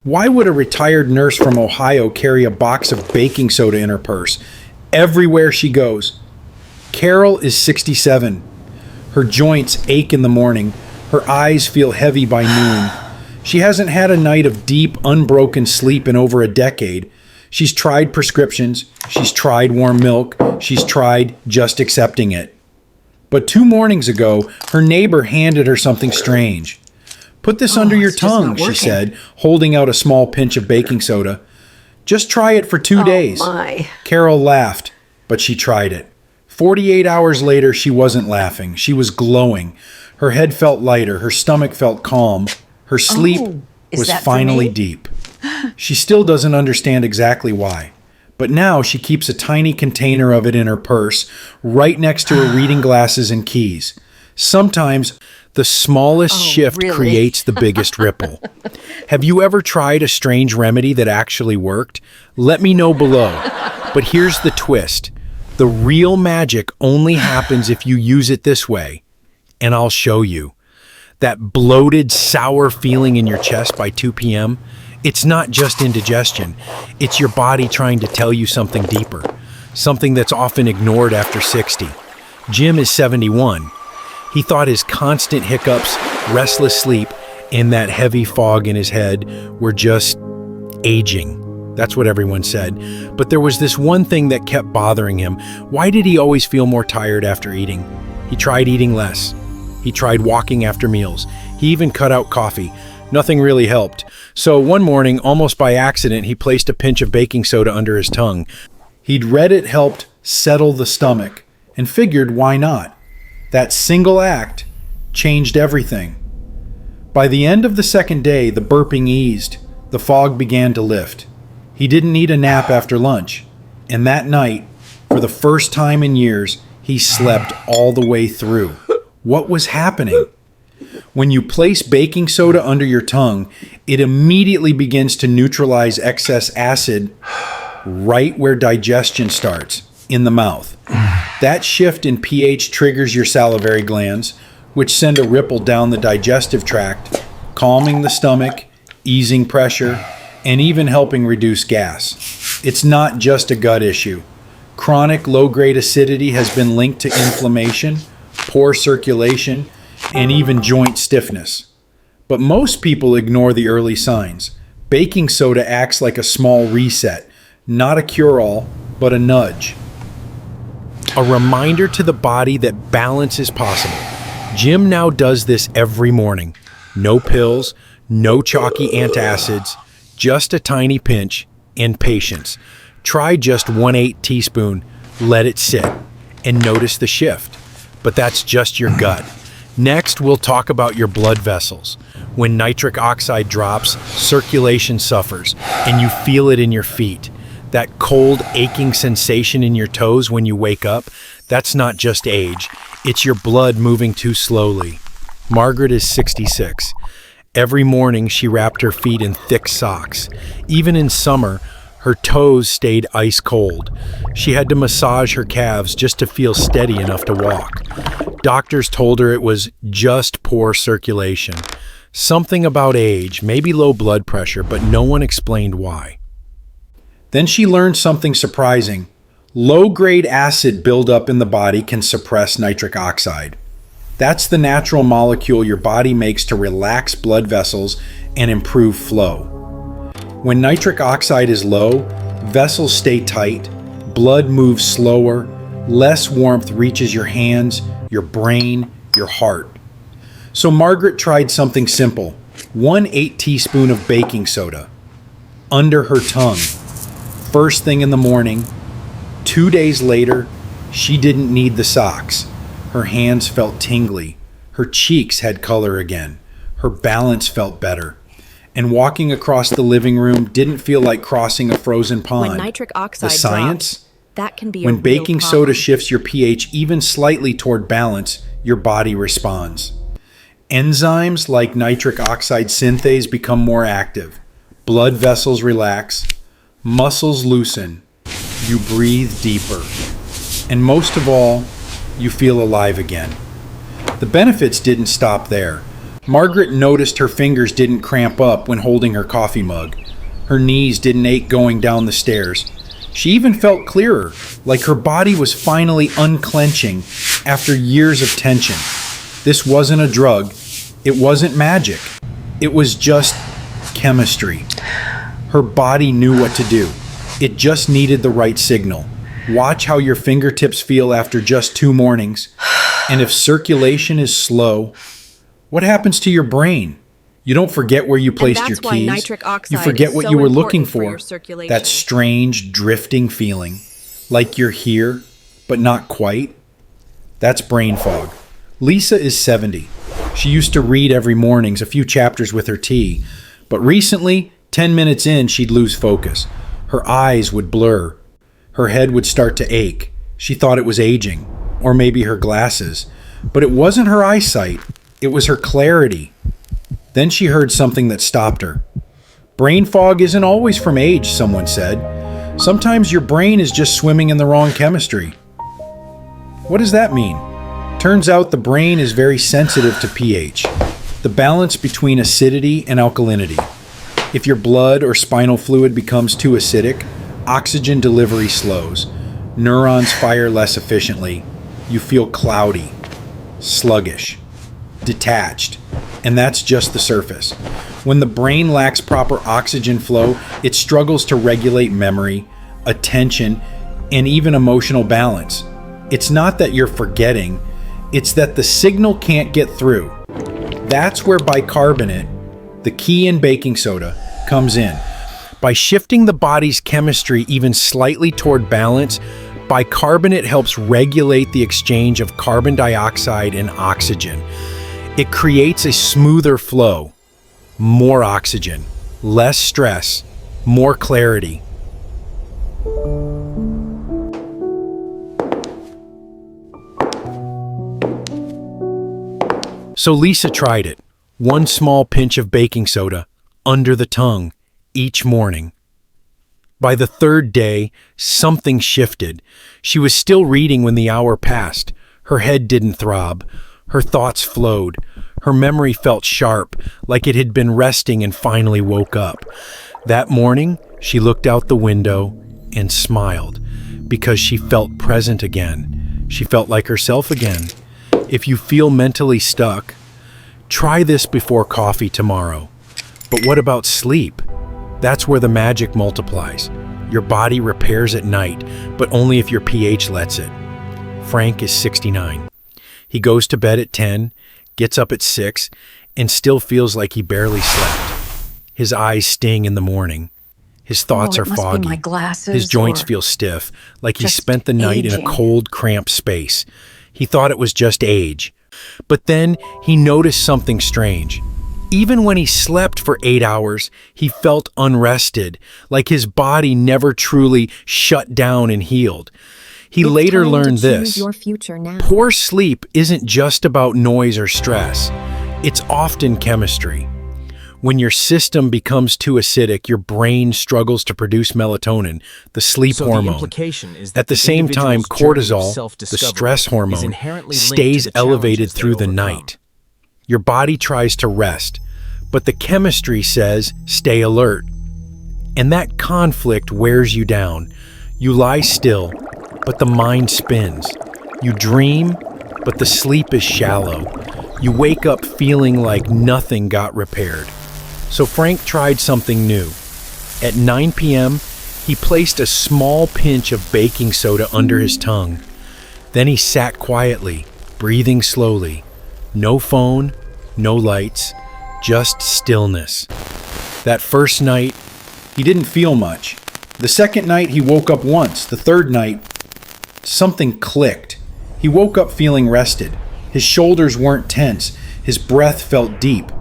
Why would a retired nurse from Ohio carry a box of baking soda in her purse everywhere she goes? Carol is 67. Her joints ache in the morning. Her eyes feel heavy by noon. She hasn't had a night of deep, unbroken sleep in over a decade. She's tried prescriptions. She's tried warm milk. She's tried just accepting it. But 2 mornings ago, her neighbor handed her something strange. "Put this under your tongue," she said, holding out a small pinch of baking soda. "Just try it for 2 days. My. Carol laughed, but she tried it. 48 hours later, she wasn't laughing. She was glowing. Her head felt lighter. Her stomach felt calm. Her sleep is was that for finally me? deep. She still doesn't understand exactly why. But now she keeps a tiny container of it in her purse, right next to her reading glasses and keys. Sometimes the smallest shift really? creates the biggest ripple. Have you ever tried a strange remedy that actually worked? Let me know below. But here's the twist. The real magic only happens if you use it this way. And I'll show you. That bloated, sour feeling in your chest by 2 p.m., it's not just indigestion. It's your body trying to tell you something deeper, something that's often ignored after 60. Jim is 71. He thought his constant hiccups, restless sleep, and that heavy fog in his head were just aging. That's what everyone said. But there was this one thing that kept bothering him. Why did he always feel more tired after eating? He tried eating less. He tried walking after meals. He even cut out coffee. Nothing really helped. So one morning, almost by accident, he placed a pinch of baking soda under his tongue. He'd read it helped settle the stomach and figured why not? That single act changed everything. By the end of the second day, the burping eased. The fog began to lift. He didn't need a nap after lunch. And that night, for the first time in years, he slept all the way through. What was happening? When you place baking soda under your tongue, it immediately begins to neutralize excess acid right where digestion starts, in the mouth. That shift in pH triggers your salivary glands, which send a ripple down the digestive tract, calming the stomach, easing pressure, and even helping reduce gas. It's not just a gut issue. Chronic low-grade acidity has been linked to inflammation, poor circulation, and even joint stiffness. But most people ignore the early signs. Baking soda acts like a small reset, not a cure-all, but a nudge. A reminder to the body that balance is possible. Jim now does this every morning. No pills, no chalky antacids, just a tiny pinch, and patience. Try just 1/8 teaspoon, let it sit, and notice the shift. But that's just your gut. Next, we'll talk about your blood vessels. When nitric oxide drops, circulation suffers, and you feel it in your feet. That cold, aching sensation in your toes when you wake up, that's not just age. It's your blood moving too slowly. Margaret is 66. Every morning, she wrapped her feet in thick socks. Even in summer, her toes stayed ice cold. She had to massage her calves just to feel steady enough to walk. Doctors told her it was just poor circulation. Something about age, maybe low blood pressure, but no one explained why. Then she learned something surprising. Low-grade acid buildup in the body can suppress nitric oxide. That's the natural molecule your body makes to relax blood vessels and improve flow. When nitric oxide is low, vessels stay tight, blood moves slower, less warmth reaches your hands, your brain, your heart. So Margaret tried something simple. 1/8 teaspoon of baking soda under her tongue. First thing in the morning. 2 days later, she didn't need the socks. Her hands felt tingly. Her cheeks had color again. Her balance felt better. And walking across the living room didn't feel like crossing a frozen pond. When nitric oxide The science? drops, that can be a When real baking problem. soda shifts your pH even slightly toward balance, your body responds. Enzymes like nitric oxide synthase become more active. Blood vessels relax. Muscles loosen. You breathe deeper. And most of all, you feel alive again. The benefits didn't stop there. Margaret noticed her fingers didn't cramp up when holding her coffee mug. Her knees didn't ache going down the stairs. She even felt clearer, like her body was finally unclenching after years of tension. This wasn't a drug. It wasn't magic. It was just chemistry. Her body knew what to do. It just needed the right signal. Watch how your fingertips feel after just 2 mornings. And if circulation is slow, what happens to your brain? You don't forget where you placed your keys. Nitric oxide You forget is what so you were important looking for for. your circulation. That strange drifting feeling, like you're here, but not quite. That's brain fog. Lisa is 70. She used to read every mornings, a few chapters with her tea. But recently, 10 minutes in, she'd lose focus. Her eyes would blur. Her head would start to ache. She thought it was aging, or maybe her glasses. But it wasn't her eyesight. It was her clarity. Then she heard something that stopped her. Brain fog isn't always from age, someone said. Sometimes your brain is just swimming in the wrong chemistry. What does that mean? Turns out the brain is very sensitive to pH, the balance between acidity and alkalinity. If your blood or spinal fluid becomes too acidic, oxygen delivery slows. Neurons fire less efficiently. You feel cloudy, sluggish, detached. And that's just the surface. When the brain lacks proper oxygen flow, it struggles to regulate memory, attention, and even emotional balance. It's not that you're forgetting, it's that the signal can't get through. That's where bicarbonate, the key in baking soda, comes in. By shifting the body's chemistry even slightly toward balance, bicarbonate helps regulate the exchange of carbon dioxide and oxygen. It creates a smoother flow, more oxygen, less stress, more clarity. So Lisa tried it. 1 small pinch of baking soda, under the tongue, each morning. By the 3rd day, something shifted. She was still reading when the hour passed. Her head didn't throb. Her thoughts flowed. Her memory felt sharp, like it had been resting and finally woke up. That morning, she looked out the window and smiled because she felt present again. She felt like herself again. If you feel mentally stuck, try this before coffee tomorrow. But what about sleep? That's where the magic multiplies. Your body repairs at night, but only if your pH lets it. Frank is 69. He goes to bed at 10, gets up at 6, and still feels like he barely slept. His eyes sting in the morning. His thoughts are foggy. My glasses, his joints feel stiff, like he spent the night in a cold, cramped space. He thought it was just age. But then he noticed something strange. Even when he slept for 8 hours, he felt unrested, like his body never truly shut down and healed. He later learned this. Poor sleep isn't just about noise or stress. It's often chemistry. When your system becomes too acidic, your brain struggles to produce melatonin, the sleep hormone. At the same time, cortisol, the stress hormone, stays elevated through the night. Your body tries to rest, but the chemistry says stay alert. And that conflict wears you down. You lie still, but the mind spins. You dream, but the sleep is shallow. You wake up feeling like nothing got repaired. So Frank tried something new. At 9 p.m., he placed a small pinch of baking soda under his tongue. Then he sat quietly, breathing slowly. No phone, no lights, just stillness. That first night, he didn't feel much. The second night, he woke up once. The third night, something clicked. He woke up feeling rested. His shoulders weren't tense. His breath felt deep.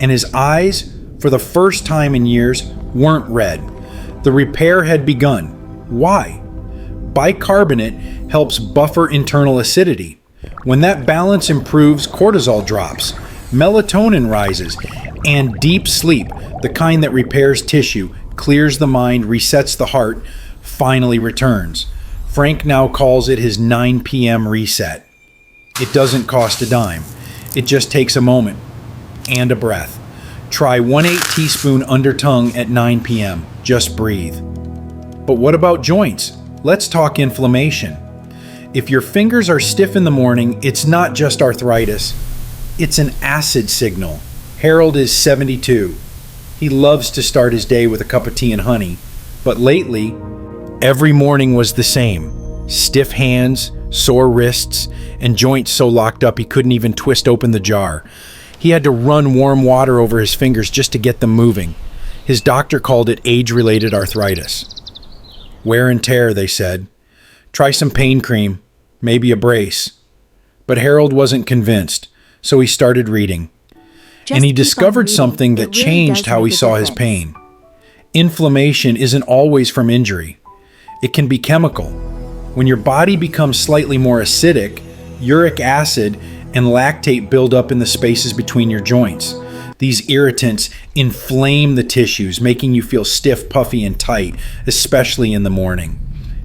And his eyes, for the first time in years, weren't red. The repair had begun. Why? Bicarbonate helps buffer internal acidity. When that balance improves, cortisol drops, melatonin rises, and deep sleep, the kind that repairs tissue, clears the mind, resets the heart, finally returns. Frank now calls it his 9 p.m. reset. It doesn't cost a dime. It just takes a moment. and a breath. Try 1/8 teaspoon under tongue at 9 p.m. Just breathe. But what about joints? Let's talk inflammation. If your fingers are stiff in the morning, it's not just arthritis. It's an acid signal. Harold is 72. He loves to start his day with a cup of tea and honey. But lately, every morning was the same. Stiff hands, sore wrists, and joints so locked up he couldn't even twist open the jar. He had to run warm water over his fingers just to get them moving. His doctor called it age-related arthritis. Wear and tear, they said. Try some pain cream, maybe a brace. But Harold wasn't convinced, so he started reading. And he discovered something that changed how he saw his pain. Inflammation isn't always from injury. It can be chemical. When your body becomes slightly more acidic, uric acid and lactate build up in the spaces between your joints. These irritants inflame the tissues, making you feel stiff, puffy, and tight, especially in the morning.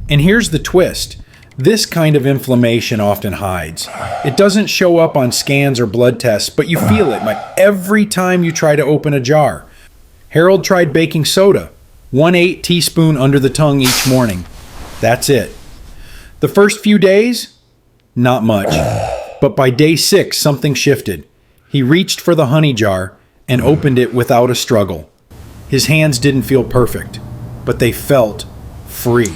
And here's the twist. This kind of inflammation often hides. It doesn't show up on scans or blood tests, but you feel it every time you try to open a jar. Harold tried baking soda, 1/8 teaspoon under the tongue each morning. That's it. The first few days, not much. But by day 6, something shifted. He reached for the honey jar and opened it without a struggle. His hands didn't feel perfect, but they felt free.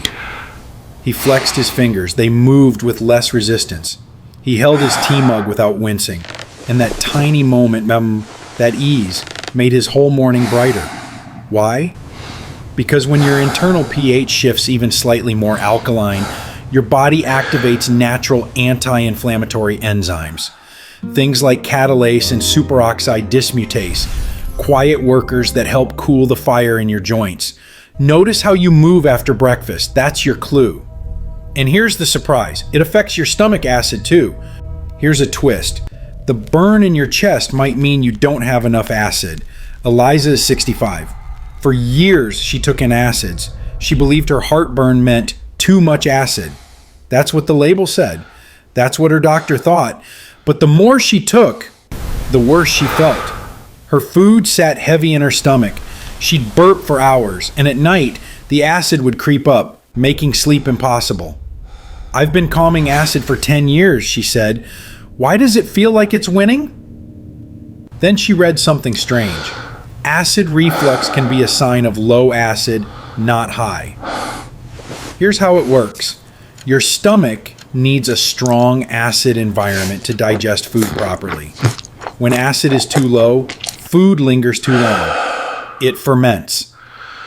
He flexed his fingers. They moved with less resistance. He held his tea mug without wincing, and that tiny moment, that ease, made his whole morning brighter. Why? Because when your internal pH shifts even slightly more alkaline, your body activates natural anti-inflammatory enzymes. Things like catalase and superoxide dismutase, quiet workers that help cool the fire in your joints. Notice how you move after breakfast. That's your clue. And here's the surprise. It affects your stomach acid too. Here's a twist. The burn in your chest might mean you don't have enough acid. Eliza is 65. For years, she took antacids. She believed her heartburn meant too much acid. That's what the label said. That's what her doctor thought. But the more she took, the worse she felt. Her food sat heavy in her stomach. She'd burp for hours, and at night, the acid would creep up, making sleep impossible. I've been calming acid for 10 years, she said. Why does it feel like it's winning? Then she read something strange. Acid reflux can be a sign of low acid, not high. Here's how it works. Your stomach needs a strong acid environment to digest food properly. When acid is too low, food lingers too long. It ferments.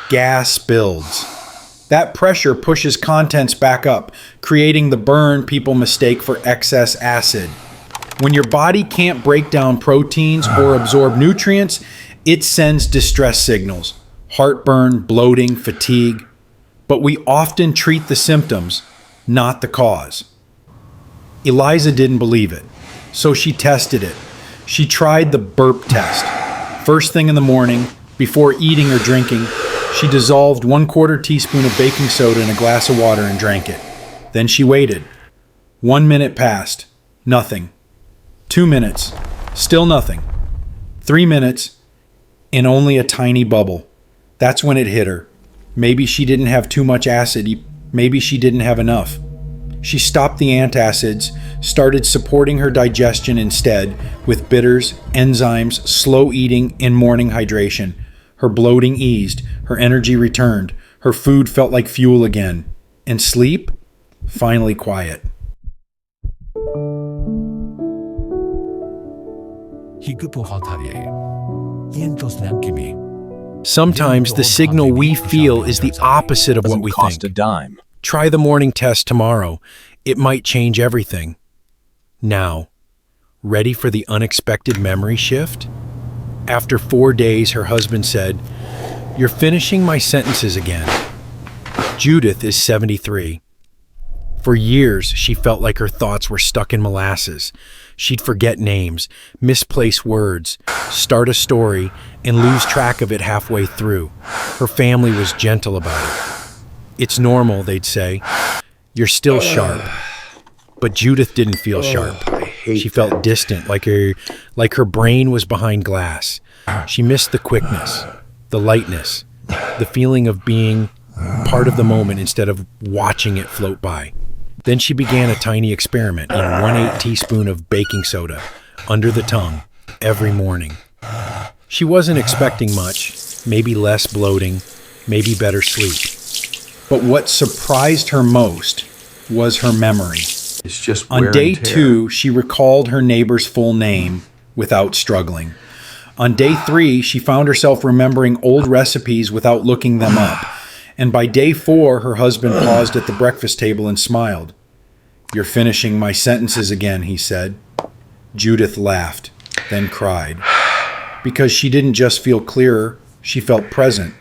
Gas builds. That pressure pushes contents back up, creating the burn people mistake for excess acid. When your body can't break down proteins or absorb nutrients, it sends distress signals. Heartburn, bloating, fatigue. But we often treat the symptoms, not the cause. Eliza didn't believe it, so she tested it. She tried the burp test. First thing in the morning, before eating or drinking, she dissolved 1/4 teaspoon of baking soda in a glass of water and drank it. Then she waited. 1 minute passed. Nothing. 2 minutes. Still nothing. 3 minutes. And only a tiny bubble. That's when it hit her. Maybe she didn't have too much acid. Maybe she didn't have enough. She stopped the antacids, started supporting her digestion instead with bitters, enzymes, slow eating, and morning hydration. Her bloating eased, her energy returned, her food felt like fuel again. And sleep? Finally quiet. Sometimes the signal we feel is the opposite of what we think. Try the morning test tomorrow. It might change everything. Now, ready for the unexpected memory shift? After 4 days, her husband said, "You're finishing my sentences again." Judith is 73. For years, she felt like her thoughts were stuck in molasses. She'd forget names, misplace words, start a story, and lose track of it halfway through. Her family was gentle about it. "It's normal," they'd say. "You're still sharp." But Judith didn't feel sharp. She felt distant, like her brain was behind glass. She missed the quickness, the lightness, the feeling of being part of the moment instead of watching it float by. Then she began a tiny experiment in 1/8 teaspoon of baking soda under the tongue every morning. She wasn't expecting much, maybe less bloating, maybe better sleep. But what surprised her most was her memory. It's just On day 2, she recalled her neighbor's full name without struggling. On day 3, she found herself remembering old recipes without looking them up. And by day 4, her husband paused at the breakfast table and smiled. "You're finishing my sentences again," he said. Judith laughed, then cried. Because she didn't just feel clearer, she felt present.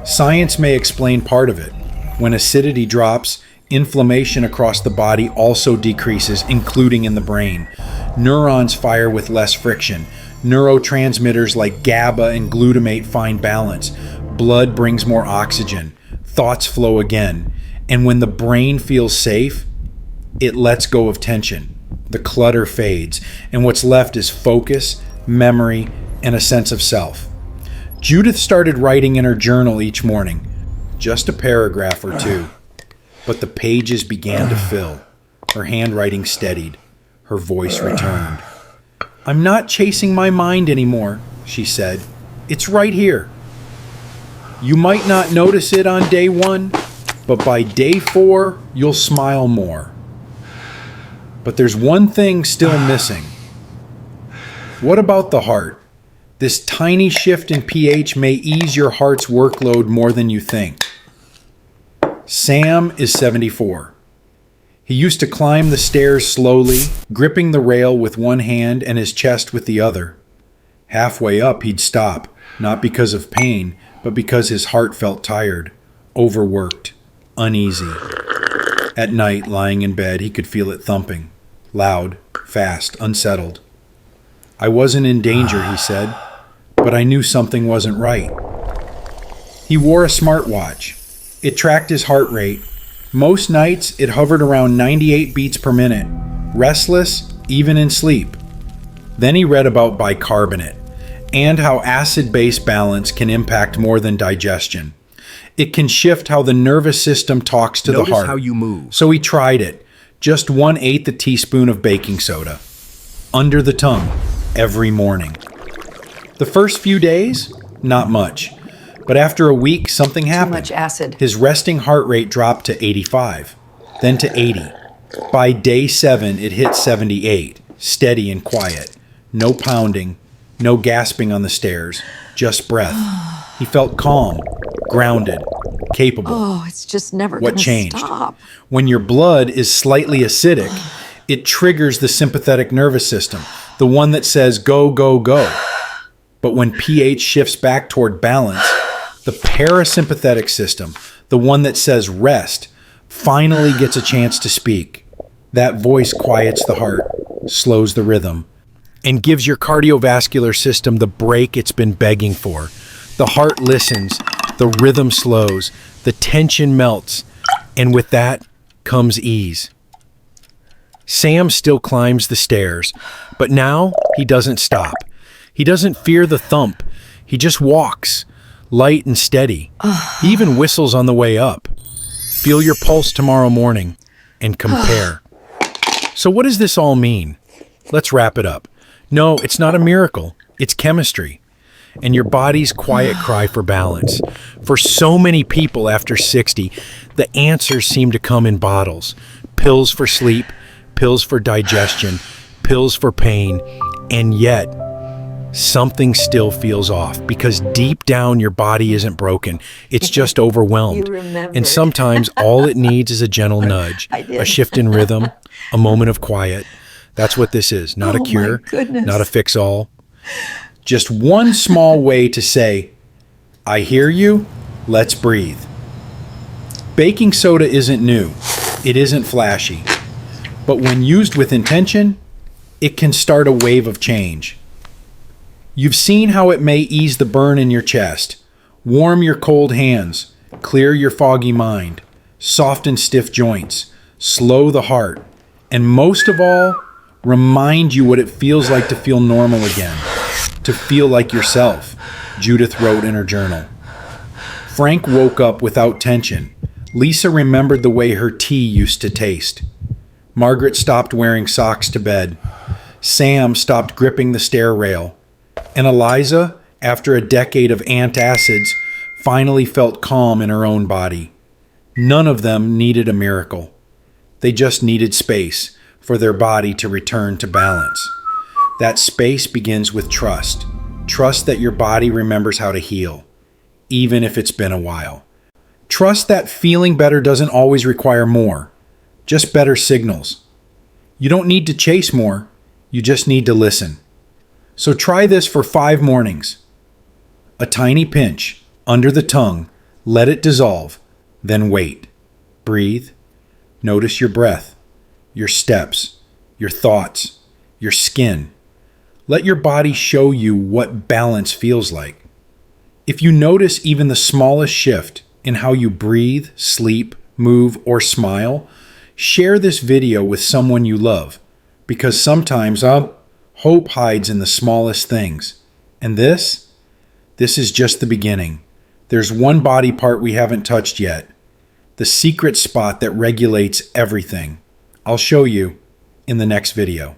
Science may explain part of it. When acidity drops, inflammation across the body also decreases, including in the brain. Neurons fire with less friction. Neurotransmitters like GABA and glutamate find balance. Blood brings more oxygen. Thoughts flow again. And when the brain feels safe, it lets go of tension. The clutter fades, and what's left is focus, memory, and a sense of self. Judith started writing in her journal each morning, just a paragraph or two. But the pages began to fill. Her handwriting steadied. Her voice returned. "I'm not chasing my mind anymore," she said. "It's right here. You might not notice it on day 1, but by day 4, you'll smile more. But there's one thing still missing. What about the heart? This tiny shift in pH may ease your heart's workload more than you think." Sam is 74. He used to climb the stairs slowly, gripping the rail with one hand and his chest with the other. Halfway up, he'd stop, not because of pain, but because his heart felt tired, overworked, uneasy. At night, lying in bed, he could feel it thumping, loud, fast, unsettled. "I wasn't in danger," he said, "but I knew something wasn't right." He wore a smartwatch. It tracked his heart rate. Most nights, it hovered around 98 beats per minute, restless, even in sleep. Then he read about bicarbonate and how acid-base balance can impact more than digestion. It can shift how the nervous system talks to the heart. Notice how you move. So he tried it. Just 1/8 a teaspoon of baking soda. Under the tongue, every morning. The first few days, not much. But after a week, something happened. Too much acid. His resting heart rate dropped to 85, then to 80. By day 7, it hit 78, steady and quiet. No pounding, no gasping on the stairs, just breath. He felt calm, grounded, capable. Oh, it's just never What going to changed? stop. When your blood is slightly acidic, it triggers the sympathetic nervous system, the one that says go, go, go. But when pH shifts back toward balance, the parasympathetic system, the one that says rest, finally gets a chance to speak. That voice quiets the heart, slows the rhythm, and gives your cardiovascular system the break it's been begging for. The heart listens, the rhythm slows, the tension melts, and with that comes ease. Sam still climbs the stairs, but now he doesn't stop. He doesn't fear the thump. He just walks, light and steady. He even whistles on the way up. Feel your pulse tomorrow morning and compare. So what does this all mean? Let's wrap it up. No, it's not a miracle. It's chemistry. And your body's quiet cry for balance. For so many people after 60, the answers seem to come in bottles. Pills for sleep, pills for digestion, pills for pain, and yet something still feels off because deep down your body isn't broken. It's just overwhelmed. You remembered. And sometimes all it needs is a gentle nudge, I did. a shift in rhythm, a moment of quiet. That's what this is. Not a Oh, my cure, goodness. not a fix-all. Just one small way to say, I hear you, let's breathe. Baking soda isn't new. It isn't flashy. But when used with intention, it can start a wave of change. You've seen how it may ease the burn in your chest, warm your cold hands, clear your foggy mind, soften stiff joints, slow the heart, and most of all, Remind you what it feels like to feel normal again, to feel like yourself, Judith wrote in her journal. Frank woke up without tension. Lisa remembered the way her tea used to taste. Margaret stopped wearing socks to bed. Sam stopped gripping the stair rail. And Eliza, after a decade of antacids, finally felt calm in her own body. None of them needed a miracle. They just needed space for their body to return to balance. That space begins with trust. Trust that your body remembers how to heal, even if it's been a while. Trust that feeling better doesn't always require more, just better signals. You don't need to chase more, you just need to listen. So try this for 5 mornings. A tiny pinch under the tongue, let it dissolve, then wait. Breathe. Notice your breath, your steps, your thoughts, your skin. Let your body show you what balance feels like. If you notice even the smallest shift in how you breathe, sleep, move, or smile, share this video with someone you love, because sometimes hope hides in the smallest things. And this is just the beginning. There's one body part we haven't touched yet, the secret spot that regulates everything. I'll show you in the next video.